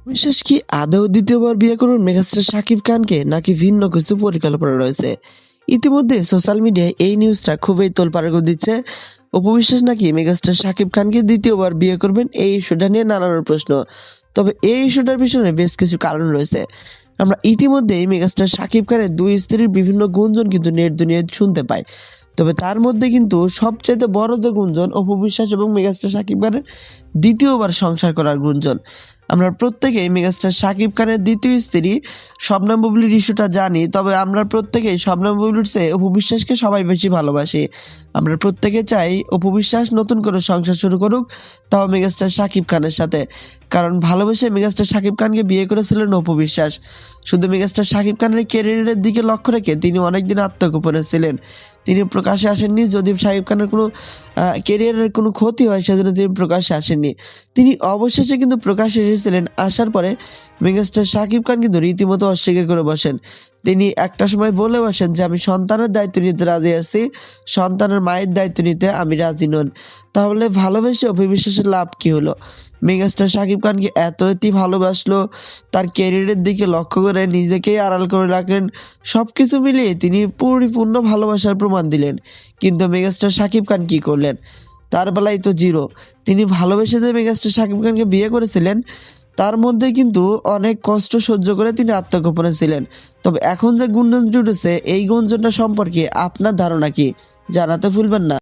বিশ্বাস কি আদৌ দ্বিতীয়বার বিয়ে করবেন মেগাস্টার শাকিব খানকে নাকি ভিন্ন কিছু পরিকল্পনা রয়েছে? ইতিমধ্যে সোশ্যাল মিডিয়ায় এই নিউজটা খুবই তোলপাড় করে দিচ্ছে। অপু বিশ্বাস নাকি মেগাস্টার শাকিব খানকে দ্বিতীয়বার বিয়ে করবেন, এই ইস্যুটা নিয়ে নানান প্রশ্ন। তবে এই ইস্যুটার পিছনে বেশ কিছু কারণ রয়েছে। আমরা ইতিমধ্যেই মেগাস্টার শাকিব খানের দুই স্ত্রীর বিভিন্ন গুঞ্জন কিন্তু নেট দুনিয়ায় শুনতে পাই। তবে তার মধ্যে কিন্তু সবচাইতে বড় যে গুঞ্জন, অপু বিশ্বাস এবং মেগাস্টার শাকিব খানের দ্বিতীয়বার সংসার করার গুঞ্জন। আমরা প্রত্যেকেই মেগাস্টার শাকিব খানের দ্বিতীয় স্ত্রী শবনম বুবলির ইস্যুটা জানি, তবে আমরা প্রত্যেকেই শবনম বুবলির চেয়ে অপু বিশ্বাসকে সবাই বেশি ভালোবাসি। আমরা প্রত্যেকে চাই অপু বিশ্বাস নতুন করে সংসার শুরু করুক, তাও মেগাস্টার শাকিব খানের সাথে। কারণ ভালোবেসে মেগাস্টার শাকিব খানকে বিয়ে করেছিলেন অপু বিশ্বাস। শুধু মেগাস্টার শাকিব খানের ক্যারিয়ারের দিকে লক্ষ্য রেখে তিনি অনেকদিন আত্মগোপনে ছিলেন। তিনি প্রকাশ্যে আসেননি, যদি শাকিব খানের কোনো ক্যারিয়ারের কোনো ক্ষতি হয় সেজন্য তিনি প্রকাশ্যে আসেননি। তিনি অবশেষে কিন্তু প্রকাশ্যে এসেছিলেন। আসার পরে মেগাস্টার শাকিব খান কিন্তু রীতিমতো অস্বীকার করে বসেন। তিনি একটা সময় বলে বসেন যে আমি সন্তানের দায়িত্ব নিতে রাজি আছি, সন্তানের মায়ের দায়িত্ব নিতে আমি রাজি নন। তাহলে ভালোবেসে অপু বিশ্বাসের লাভ কী হলো? মেগাস্টার শাকিব খানকে এতই ভালোবাসলো, তার ক্যারিয়ারের দিকে লক্ষ্য করে নিজেকেই আড়াল করে রাখলেন। সব কিছু মিলিয়ে তিনি পরিপূর্ণ ভালোবাসার প্রমাণ দিলেন। কিন্তু মেগাস্টার শাকিব খান কী করলেন? তার বেলায় তো জিরো। তিনি ভালোবেসে যে মেগাস্টার শাকিব খানকে বিয়ে করেছিলেন, তার মধ্যে কিন্তু অনেক কষ্ট সহ্য করে তিনি আত্মগোপনে ছিলেন। তবে এখন যে গুঞ্জন উঠেছে, এই গুঞ্জনটা সম্পর্কে আপনার ধারণা কি? জানাতে ভুলবেন না।